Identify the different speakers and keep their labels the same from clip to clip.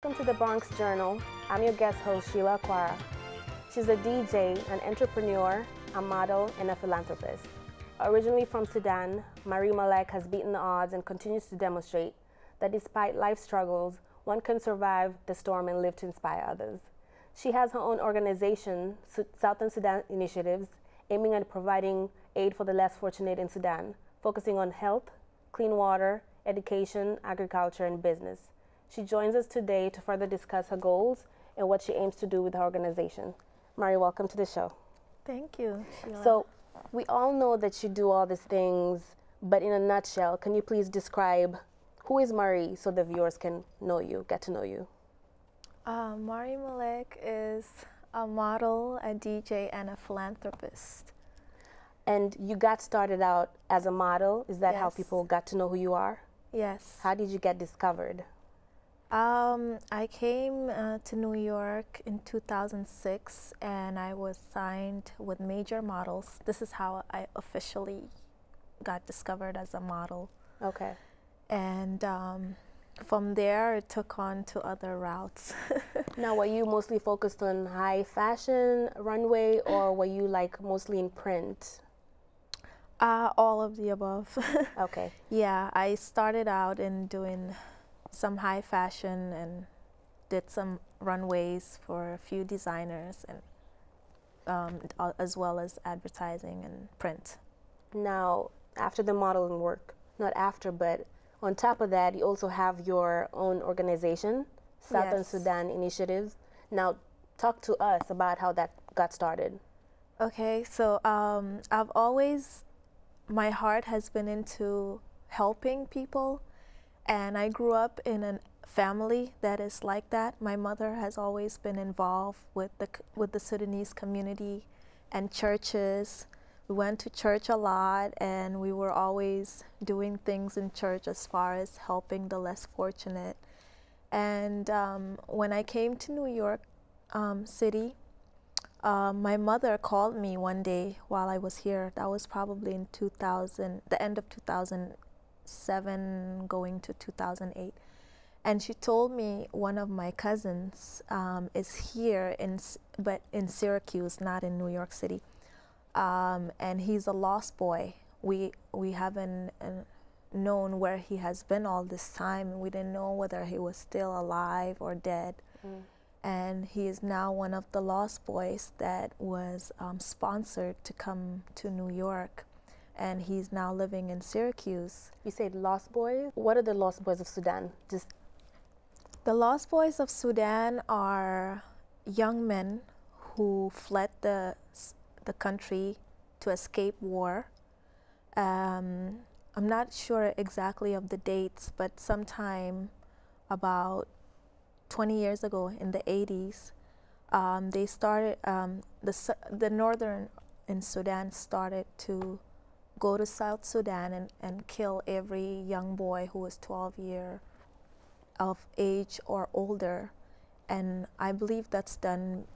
Speaker 1: Welcome to the Bronx Journal. I'm your guest host, Sheila Aquara. She's a DJ, an entrepreneur, a model, and a philanthropist. Originally from Sudan, Malek has beaten the odds and continues to demonstrate that despite life struggles, one can survive the storm and live to inspire others. She has her own organization, Sudan Initiatives, aiming at providing aid for the less fortunate in Sudan, focusing on health, clean water, education, agriculture, and business. She joins us today to further discuss her goals and what she aims to do with her organization. Mari, welcome to the show.
Speaker 2: Thank you, Sheila.
Speaker 1: So, we all know that you do all these things, but in a nutshell, can you please describe who is Mari so the viewers can know you, get to know you?
Speaker 2: Mari Malek is a model, a DJ, and a philanthropist.
Speaker 1: And you got started out as a model. Is that
Speaker 2: Yes.
Speaker 1: how people got to know who you are?
Speaker 2: Yes.
Speaker 1: How did you get discovered?
Speaker 2: I came to New York in 2006, and I was signed with major models. This is how I officially got discovered as a model.
Speaker 1: Okay.
Speaker 2: And from there, it took on to other routes.
Speaker 1: Now, were you mostly focused on high fashion, runway, or were you like mostly in print?
Speaker 2: All of the above.
Speaker 1: Okay.
Speaker 2: Yeah, I started out in doing some high fashion and did some runways for a few designers, and as well as advertising and print.
Speaker 1: Now, after the modeling work, not after, but on top of that, you also have your own organization, Southern
Speaker 2: Yes.
Speaker 1: Sudan Initiatives. Now, talk to us about how that got started.
Speaker 2: Okay, so my heart has been into helping people, and I grew up in a family that is like that. My mother has always been involved with the Sudanese community and churches. We went to church a lot, and we were always doing things in church as far as helping the less fortunate. And when I came to New York City, my mother called me one day while I was here. That was probably in 2000, the end of 2007, going to 2008. And she told me one of my cousins is here, but in Syracuse, not in New York City. And he's a lost boy. We haven't known where he has been all this time. We didn't know whether he was still alive or dead. Mm. And he is now one of the lost boys that was sponsored to come to New York. And he's now living in Syracuse.
Speaker 1: You said lost boys? What are the lost boys of Sudan?
Speaker 2: The lost boys of Sudan are young men who fled the country to escape war. I'm not sure exactly of the dates, but sometime about 20 years ago in the 80s, they started, the northern in Sudan started to go to South Sudan and kill every young boy who was 12 years of age or older. And I believe that's done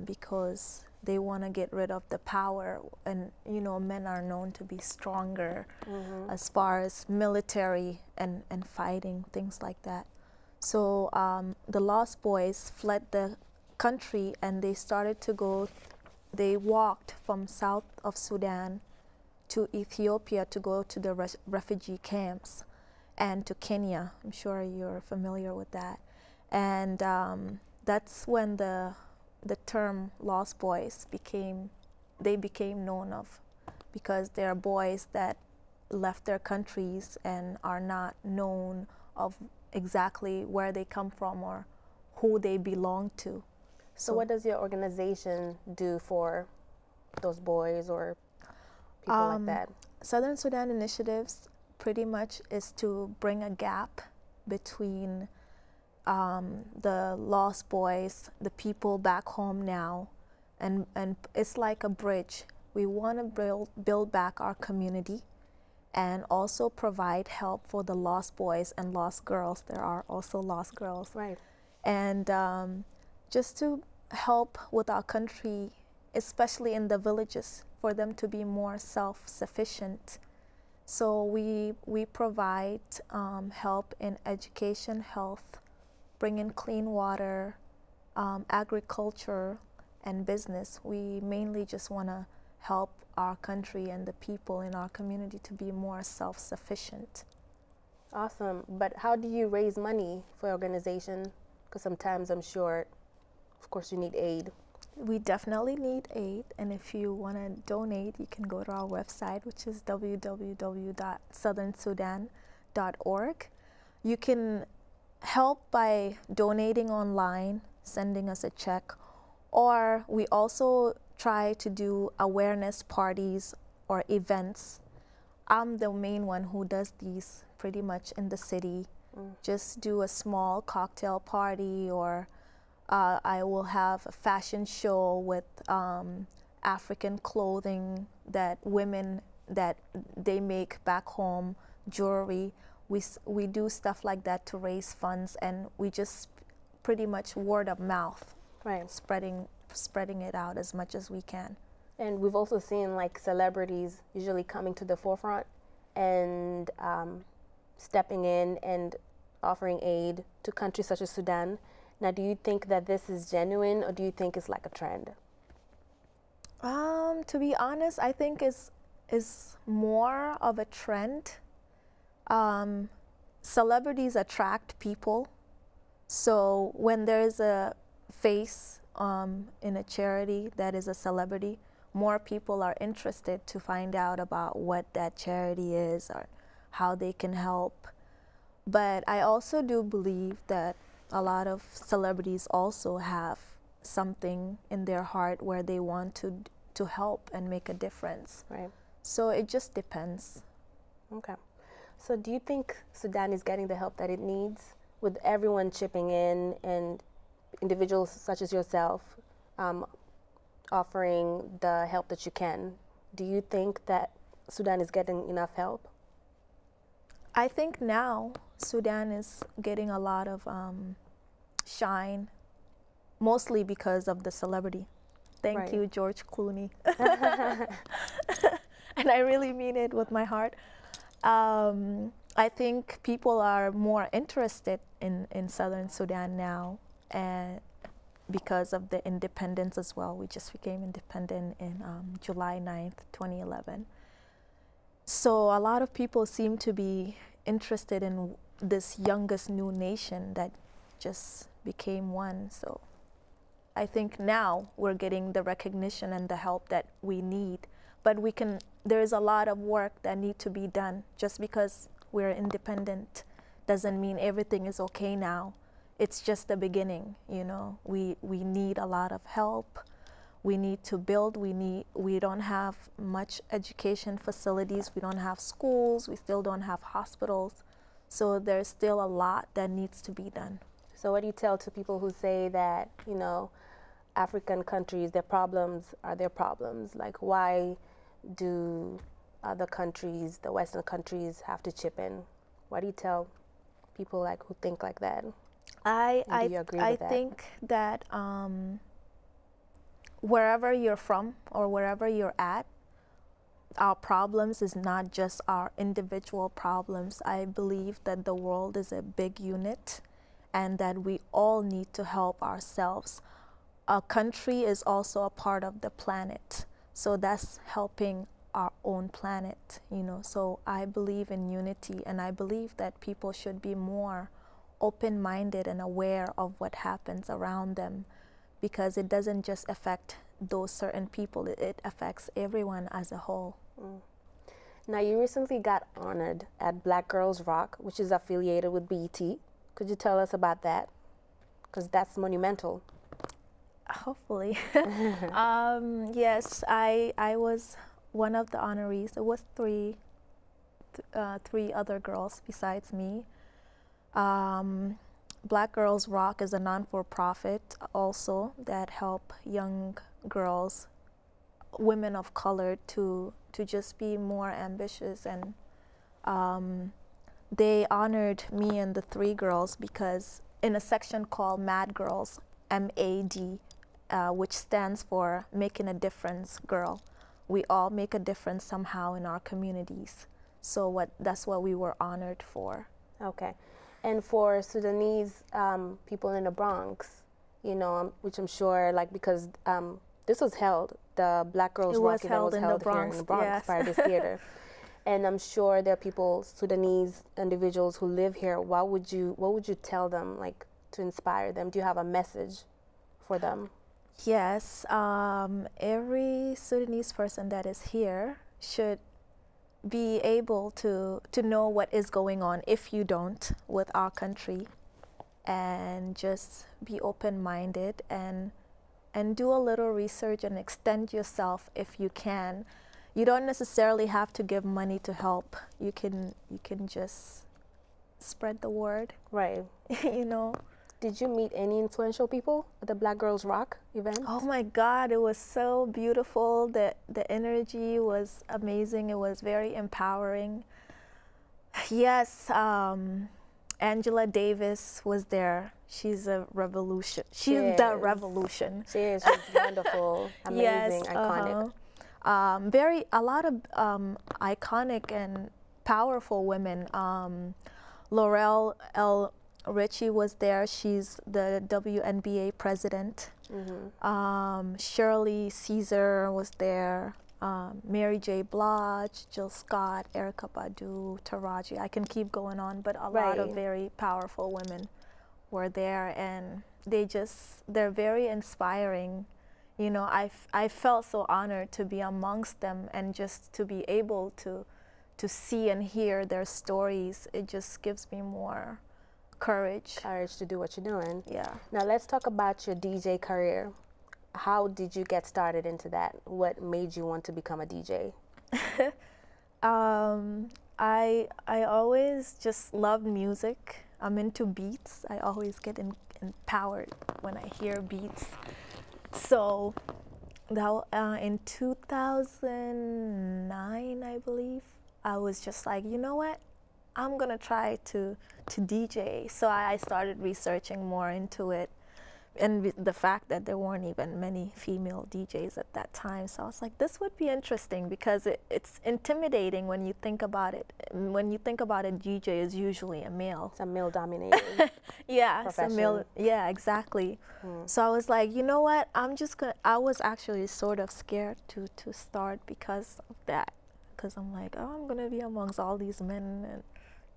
Speaker 2: because they want to get rid of the power. And, you know, men are known to be stronger as far as military and fighting, things like that. So the lost boys fled the country, and they started to go, they walked from south of Sudan to Ethiopia to go to the refugee camps, and to Kenya. I'm sure you're familiar with that. And that's when the term lost boys became known of, because they are boys that left their countries and are not known of exactly where they come from or who they belong to.
Speaker 1: So what does your organization do for those boys or people like that?
Speaker 2: Southern Sudan Initiatives pretty much is to bring a gap between the lost boys, the people back home now, and it's like a bridge. We want to build back our community and also provide help for the lost boys and lost girls. There are also lost girls.
Speaker 1: Right.
Speaker 2: And just to help with our country, especially in the villages, for them to be more self-sufficient. So we provide help in education, health, bring in clean water, agriculture, and business. We mainly just want to help our country and the people in our community to be more self-sufficient.
Speaker 1: Awesome. But how do you raise money for your organization? Because sometimes I'm sure, of course, you need aid.
Speaker 2: We definitely need aid, and if you want to donate, you can go to our website, which is www.southernsudan.org. You can help by donating online, sending us a check, or we also try to do awareness parties or events. I'm the main one who does these pretty much in the city. Just do a small cocktail party, or I will have a fashion show with African clothing that women that they make back home, jewelry. We do stuff like that to raise funds, and we just pretty much word of mouth,
Speaker 1: right?
Speaker 2: Spreading it out as much as we can.
Speaker 1: And we've also seen like celebrities usually coming to the forefront and stepping in and offering aid to countries such as Sudan. Now, do you think that this is genuine, or do you think it's like a trend?
Speaker 2: To be honest, I think it's more of a trend. Celebrities attract people, so when there's a face in a charity that is a celebrity, more people are interested to find out about what that charity is or how they can help. But I also do believe that a lot of celebrities also have something in their heart where they want to help and make a difference.
Speaker 1: Right.
Speaker 2: So it just depends.
Speaker 1: Okay. So do you think Sudan is getting the help that it needs, with everyone chipping in and individuals such as yourself offering the help that you can? Do you think that Sudan is getting enough help?
Speaker 2: I think now Sudan is getting a lot of shine, mostly because of the celebrity. Thank you, George Clooney. And I really mean it with my heart. I think people are more interested in Southern Sudan now, and because of the independence as well. We just became independent in July 9th, 2011. So a lot of people seem to be interested in this youngest new nation that just became one. So I think now we're getting the recognition and the help that we need. But there's a lot of work that needs to be done. Just because we're independent doesn't mean everything is okay now. It's just the beginning, you know. We need a lot of help. We need to build. We don't have much education facilities. We don't have schools. We still don't have hospitals. So there's still a lot that needs to be done.
Speaker 1: So what do you tell to people who say that, you know, African countries, their problems are their problems? Like, why do other countries, the Western countries, have to chip in? What do you tell people like who think like that?
Speaker 2: I
Speaker 1: that?
Speaker 2: think that wherever you're from or wherever you're at, our problems is not just our individual problems. I believe that the world is a big unit and that we all need to help ourselves. A country is also a part of the planet, so that's helping our own planet, you know. So I believe in unity, and I believe that people should be more open-minded and aware of what happens around them, because it doesn't just affect those certain people, it affects everyone as a whole.
Speaker 1: Now, you recently got honored at Black Girls Rock, which is affiliated with BET. Could you tell us about that? Because that's monumental.
Speaker 2: Hopefully. Yes, I was one of the honorees. It was three other girls besides me. Black Girls Rock is a non-for-profit also that help young girls, women of color, to just be more ambitious, and they honored me and the three girls because in a section called Mad Girls, MAD, which stands for Making a Difference Girl. We all make a difference somehow in our communities. So that's what we were honored for.
Speaker 1: Okay. And for Sudanese people in the Bronx, you know, which I'm sure, like, because this was held, the Black Girls Rock event was held here in the Bronx,
Speaker 2: yes.
Speaker 1: by this theater. And I'm sure there are people, Sudanese individuals who live here. What would you tell them, like, to inspire them? Do you have a message for them?
Speaker 2: Yes, every Sudanese person that is here should be able to know what is going on, if you don't, with our country, and just be open-minded and do a little research and extend yourself if you can. You don't necessarily have to give money to help. You can just spread the word.
Speaker 1: Right.
Speaker 2: You know.
Speaker 1: Did you meet any influential people at the Black Girls Rock event?
Speaker 2: Oh my God, it was so beautiful. The energy was amazing. It was very empowering. Yes, Angela Davis was there. She's a revolution. She's the revolution.
Speaker 1: She is. She's wonderful, amazing,
Speaker 2: yes,
Speaker 1: iconic.
Speaker 2: A lot of iconic and powerful women. Laurel L. Richie was there. She's the WNBA president.
Speaker 1: Mm-hmm.
Speaker 2: Shirley Caesar was there. Mary J. Blige, Jill Scott, Erykah Badu, Taraji. I can keep going on, but a lot of very powerful women were there, and they're very inspiring. You know, I felt so honored to be amongst them, and just to be able to see and hear their stories. It just gives me more courage
Speaker 1: to do what you're doing.
Speaker 2: Yeah.
Speaker 1: Now let's talk about your DJ career. How did you get started into that? What made you want to become a DJ?
Speaker 2: I always just loved music. I'm into beats. I always get empowered when I hear beats. So that, in 2009, I believe, I was just like, you know what? I'm gonna try to DJ. So I started researching more into it, and the fact that there weren't even many female DJs at that time. So I was like, this would be interesting, because it's intimidating when you think about it. When you think about it, DJ is usually a male.
Speaker 1: It's a male-dominated
Speaker 2: yeah,
Speaker 1: profession.
Speaker 2: It's a male. Yeah, exactly. So I was like, you know what? I was actually sort of scared to start because of that. Because I'm like, oh, I'm gonna be amongst all these men, and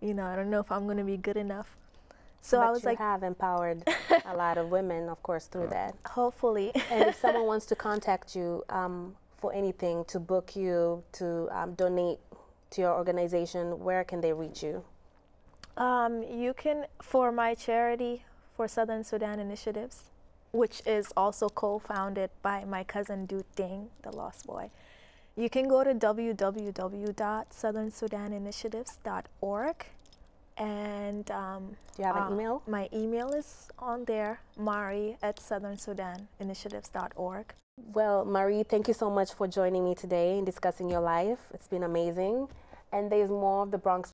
Speaker 2: you know, I don't know if I'm gonna be good enough. So
Speaker 1: but
Speaker 2: I was like,
Speaker 1: you have empowered a lot of women, of course, through that.
Speaker 2: Hopefully.
Speaker 1: And if someone wants to contact you for anything, to book you, to donate to your organization, where can they reach you?
Speaker 2: You can, for my charity, for Southern Sudan Initiatives, which is also co-founded by my cousin Dude Ding, the lost boy. You can go to www.southernsudaninitiatives.org, and
Speaker 1: do you have an email?
Speaker 2: My email is on there, mari@southernsudaninitiatives.org.
Speaker 1: Well, Marie, thank you so much for joining me today and discussing your life. It's been amazing. And there's more of the Bronx